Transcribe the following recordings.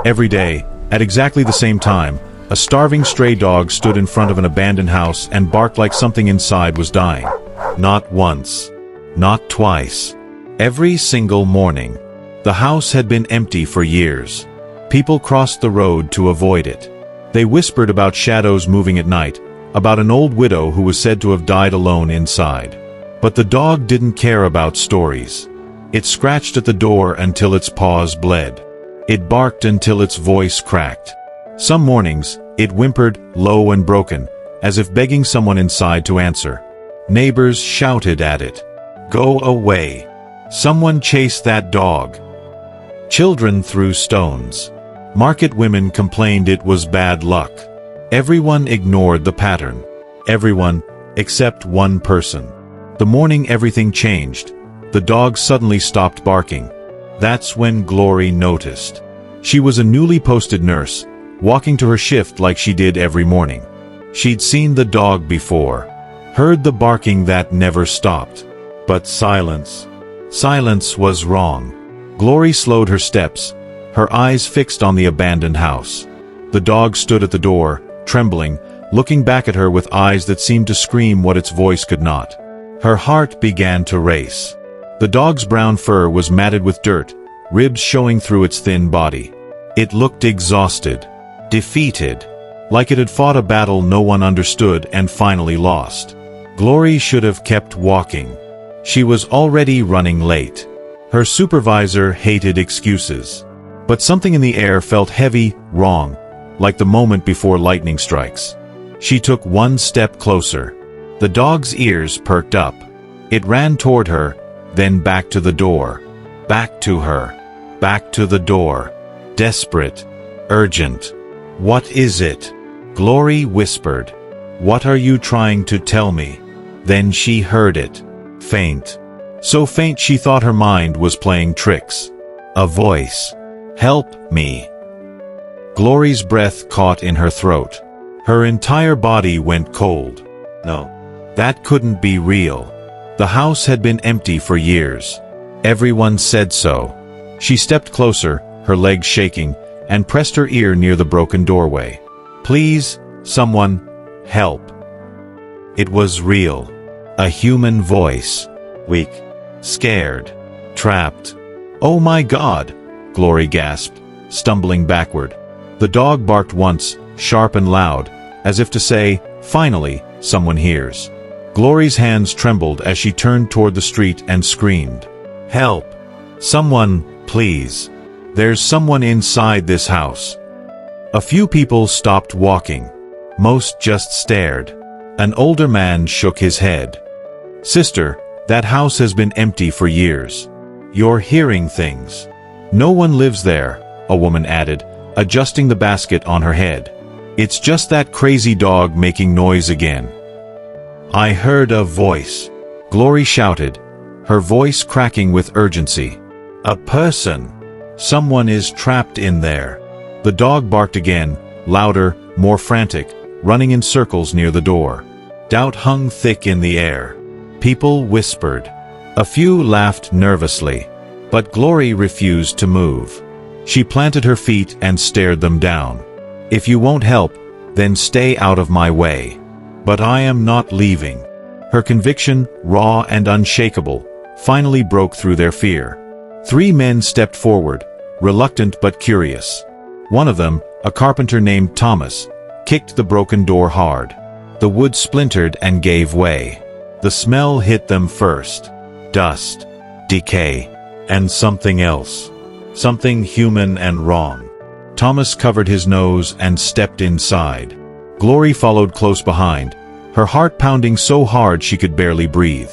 Every day, at exactly the same time, a starving stray dog stood in front of an abandoned house and barked like something inside was dying. Not once. Not twice. Every single morning. The house had been empty for years. People crossed the road to avoid it. They whispered about shadows moving at night, about an old widow who was said to have died alone inside. But the dog didn't care about stories. It scratched at the door until its paws bled. It barked until its voice cracked. Some mornings, it whimpered, low and broken, as if begging someone inside to answer. Neighbors shouted at it. "Go away. Someone chase that dog." Children threw stones. Market women complained it was bad luck. Everyone ignored the pattern. Everyone, except one person. The morning everything changed, the dog suddenly stopped barking. That's when Glory noticed. She was a newly posted nurse, walking to her shift like she did every morning. She'd seen the dog before, heard the barking that never stopped. But silence. Silence was wrong. Glory slowed her steps, her eyes fixed on the abandoned house. The dog stood at the door, trembling, looking back at her with eyes that seemed to scream what its voice could not. Her heart began to race. The dog's brown fur was matted with dirt, ribs showing through its thin body. It looked exhausted, defeated, like it had fought a battle no one understood and finally lost. Glory should have kept walking. She was already running late. Her supervisor hated excuses. But something in the air felt heavy, wrong, like the moment before lightning strikes. She took one step closer. The dog's ears perked up. It ran toward her, then back to the door. Back to her. Back to the door. Desperate. Urgent. "What is it?" Glory whispered. "What are you trying to tell me?" Then she heard it. Faint. So faint she thought her mind was playing tricks. A voice. "Help me." Glory's breath caught in her throat. Her entire body went cold. No. That couldn't be real. The house had been empty for years. Everyone said so. She stepped closer, her legs shaking, and pressed her ear near the broken doorway. "Please, someone, help." It was real. A human voice. Weak. Scared. Trapped. "Oh my God!" Glory gasped, stumbling backward. The dog barked once, sharp and loud, as if to say, "Finally, someone hears." Glory's hands trembled as she turned toward the street and screamed. "Help! Someone, please! There's someone inside this house." A few people stopped walking. Most just stared. An older man shook his head. "Sister, that house has been empty for years. You're hearing things." "No one lives there," a woman added, adjusting the basket on her head. "It's just that crazy dog making noise again." "I heard a voice," Glory shouted, her voice cracking with urgency. "A person. Someone is trapped in there." The dog barked again, louder, more frantic, running in circles near the door. Doubt hung thick in the air. People whispered. A few laughed nervously. But Glory refused to move. She planted her feet and stared them down. "If you won't help, then stay out of my way." "But I am not leaving." Her conviction, raw and unshakable, finally broke through their fear. 3 men stepped forward, reluctant but curious. One of them, a carpenter named Thomas, kicked the broken door hard. The wood splintered and gave way. The smell hit them first. Dust. Decay. And something else. Something human and wrong. Thomas covered his nose and stepped inside. Glory followed close behind, her heart pounding so hard she could barely breathe.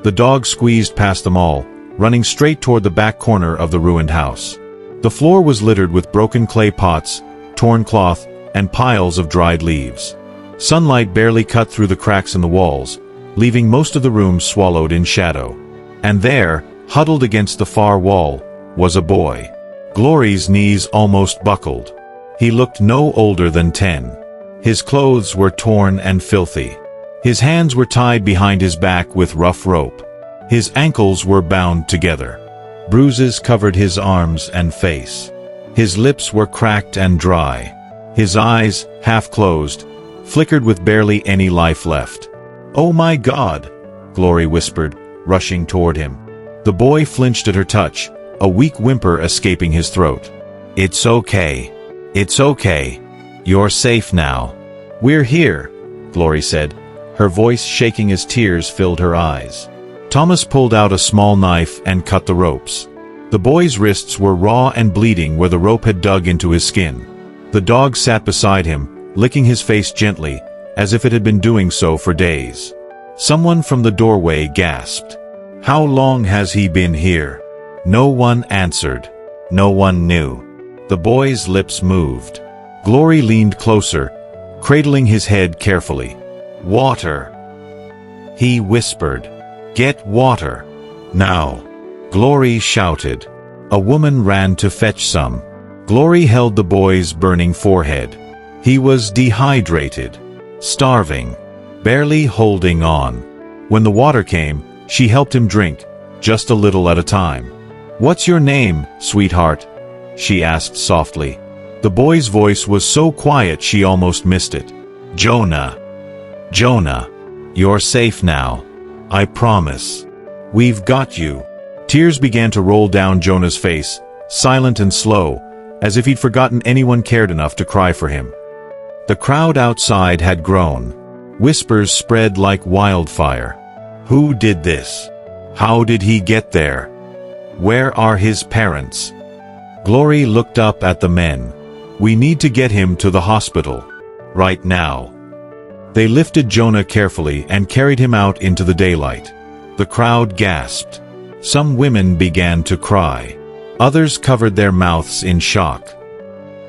The dog squeezed past them all, running straight toward the back corner of the ruined house. The floor was littered with broken clay pots, torn cloth, and piles of dried leaves. Sunlight barely cut through the cracks in the walls, leaving most of the room swallowed in shadow. And there, huddled against the far wall, was a boy. Glory's knees almost buckled. He looked no older than 10. His clothes were torn and filthy. His hands were tied behind his back with rough rope. His ankles were bound together. Bruises covered his arms and face. His lips were cracked and dry. His eyes, half closed, flickered with barely any life left. "Oh my God," Glory whispered, rushing toward him. The boy flinched at her touch, a weak whimper escaping his throat. "It's okay. It's okay. You're safe now." "We're here," Glory said, her voice shaking as tears filled her eyes. Thomas pulled out a small knife and cut the ropes. The boy's wrists were raw and bleeding where the rope had dug into his skin. The dog sat beside him, licking his face gently, as if it had been doing so for days. Someone from the doorway gasped. "How long has he been here?" No one answered. No one knew. The boy's lips moved. Glory leaned closer, cradling his head carefully. "Water," he whispered. "Get water. Now." Glory shouted. A woman ran to fetch some. Glory held the boy's burning forehead. He was dehydrated, starving, barely holding on. When the water came, she helped him drink, just a little at a time. "What's your name, sweetheart?" she asked softly. The boy's voice was so quiet she almost missed it. "Jonah. Jonah. You're safe now. I promise. We've got you." Tears began to roll down Jonah's face, silent and slow, as if he'd forgotten anyone cared enough to cry for him. The crowd outside had grown. Whispers spread like wildfire. Who did this? How did he get there? Where are his parents? Glory looked up at the men. "We need to get him to the hospital. Right now." They lifted Jonah carefully and carried him out into the daylight. The crowd gasped. Some women began to cry. Others covered their mouths in shock.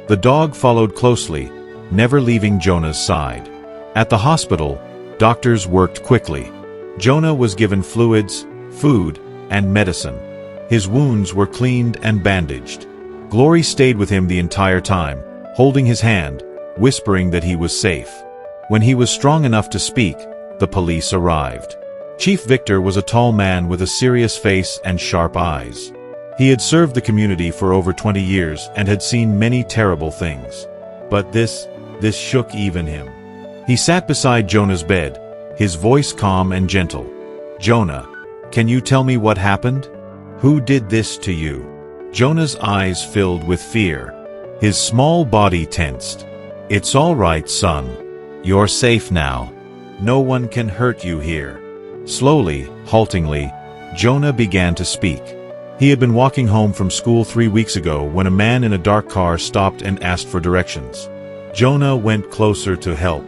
The dog followed closely, never leaving Jonah's side. At the hospital, doctors worked quickly. Jonah was given fluids, food, and medicine. His wounds were cleaned and bandaged. Glory stayed with him the entire time, holding his hand, whispering that he was safe. When he was strong enough to speak, the police arrived. Chief Victor was a tall man with a serious face and sharp eyes. He had served the community for over 20 years and had seen many terrible things. But this shook even him. He sat beside Jonah's bed, his voice calm and gentle. "Jonah, can you tell me what happened? Who did this to you?" Jonah's eyes filled with fear. His small body tensed. "It's all right, son. You're safe now. No one can hurt you here." Slowly, haltingly, Jonah began to speak. He had been walking home from school 3 weeks ago when a man in a dark car stopped and asked for directions. Jonah went closer to help.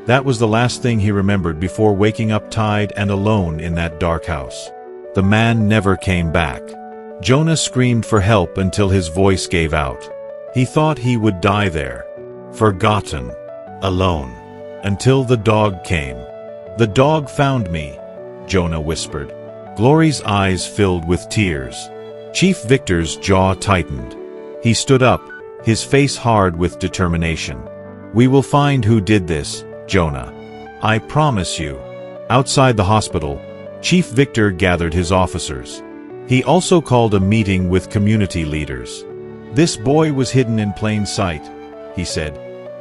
That was the last thing he remembered before waking up tired and alone in that dark house. The man never came back. Jonah screamed for help until his voice gave out. He thought he would die there, forgotten, alone, until the dog came. "The dog found me," Jonah whispered. Glory's eyes filled with tears. Chief Victor's jaw tightened. He stood up, his face hard with determination. "We will find who did this, Jonah. I promise you." Outside the hospital, Chief Victor gathered his officers. He also called a meeting with community leaders. "This boy was hidden in plain sight," he said,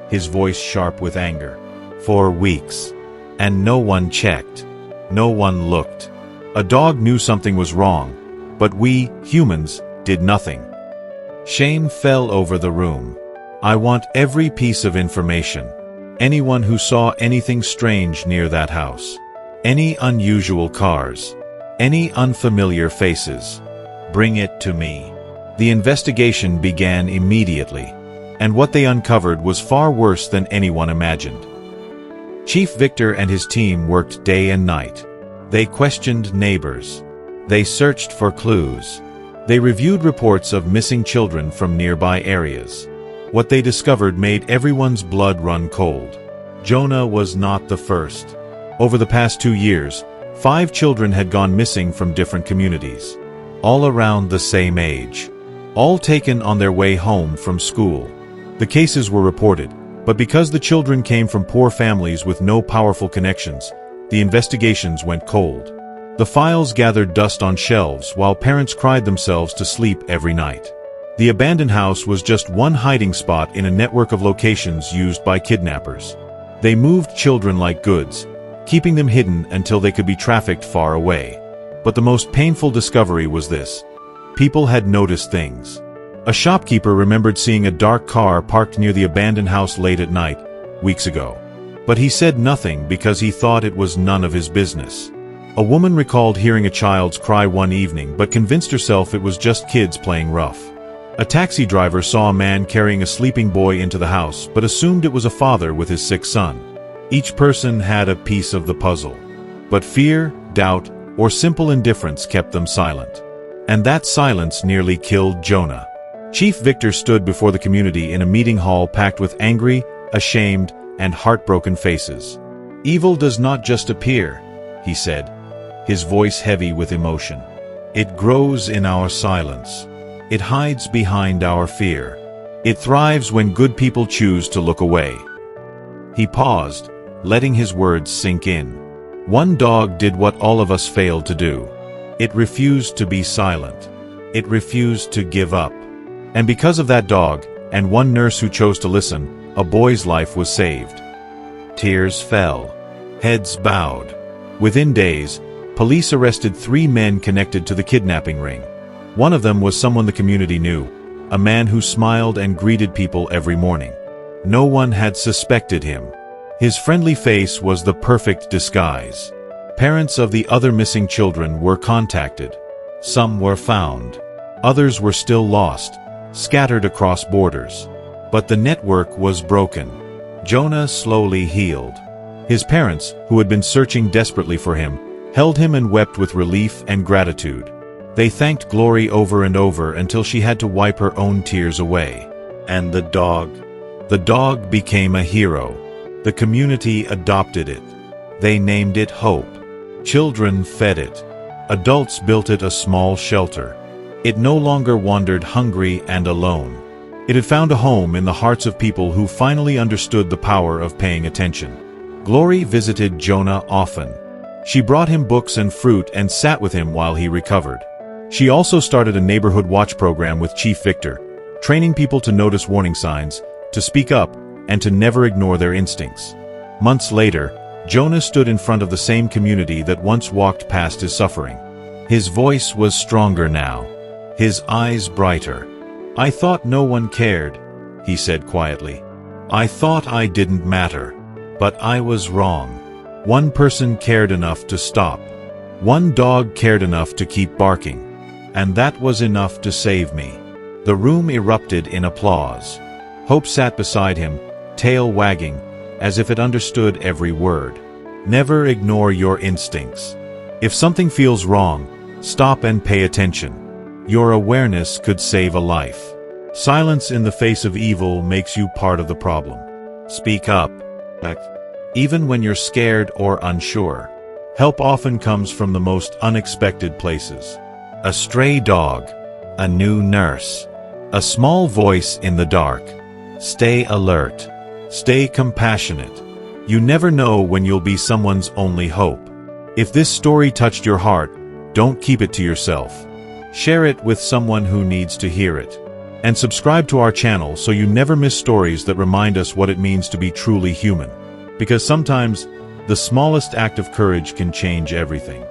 his voice sharp with anger. "For weeks. And no one checked. No one looked. A dog knew something was wrong, but we, humans, did nothing." Shame fell over the room. "I want every piece of information. Anyone who saw anything strange near that house. Any unusual cars. Any unfamiliar faces. Bring it to me." The investigation began immediately, and what they uncovered was far worse than anyone imagined. Chief Victor and his team worked day and night. They questioned neighbors. They searched for clues. They reviewed reports of missing children from nearby areas. What they discovered made everyone's blood run cold. Jonah was not the first. Over the past 2 years, 5 children had gone missing from different communities, all around the same age, all taken on their way home from school. The cases were reported, but because the children came from poor families with no powerful connections, the investigations went cold. The files gathered dust on shelves while parents cried themselves to sleep every night. The abandoned house was just one hiding spot in a network of locations used by kidnappers. They moved children like goods, keeping them hidden until they could be trafficked far away. But the most painful discovery was this. People had noticed things. A shopkeeper remembered seeing a dark car parked near the abandoned house late at night, weeks ago. But he said nothing because he thought it was none of his business. A woman recalled hearing a child's cry one evening but convinced herself it was just kids playing rough. A taxi driver saw a man carrying a sleeping boy into the house but assumed it was a father with his sick son. Each person had a piece of the puzzle. But fear, doubt, or simple indifference kept them silent. And that silence nearly killed Jonah. Chief Victor stood before the community in a meeting hall packed with angry, ashamed, and heartbroken faces. "Evil does not just appear," he said, his voice heavy with emotion. "It grows in our silence. It hides behind our fear. It thrives when good people choose to look away." He paused, letting his words sink in. One dog did what all of us failed to do. It refused to be silent. It refused to give up. And because of that dog, and one nurse who chose to listen, a boy's life was saved. Tears fell. Heads bowed. Within days, police arrested 3 men connected to the kidnapping ring. One of them was someone the community knew, a man who smiled and greeted people every morning. No one had suspected him. His friendly face was the perfect disguise. Parents of the other missing children were contacted. Some were found. Others were still lost, scattered across borders. But the network was broken. Jonah slowly healed. His parents, who had been searching desperately for him, held him and wept with relief and gratitude. They thanked Glory over and over until she had to wipe her own tears away. And the dog? The dog became a hero. The community adopted it. They named it Hope. Children fed it. Adults built it a small shelter. It no longer wandered hungry and alone. It had found a home in the hearts of people who finally understood the power of paying attention. Glory visited Jonah often. She brought him books and fruit and sat with him while he recovered. She also started a neighborhood watch program with Chief Victor, training people to notice warning signs, to speak up, and to never ignore their instincts. Months later, Jonah stood in front of the same community that once walked past his suffering. His voice was stronger now, his eyes brighter. "I thought no one cared," he said quietly. "I thought I didn't matter. But I was wrong. One person cared enough to stop. One dog cared enough to keep barking. And that was enough to save me." The room erupted in applause. Hope sat beside him, tail wagging, as if it understood every word. Never ignore your instincts. If something feels wrong, stop and pay attention. Your awareness could save a life. Silence in the face of evil makes you part of the problem. Speak up. Even when you're scared or unsure. Help often comes from the most unexpected places. A stray dog. A new nurse. A small voice in the dark. Stay alert. Stay compassionate. You never know when you'll be someone's only hope. If this story touched your heart, don't keep it to yourself. Share it with someone who needs to hear it. And subscribe to our channel so you never miss stories that remind us what it means to be truly human. Because sometimes, the smallest act of courage can change everything.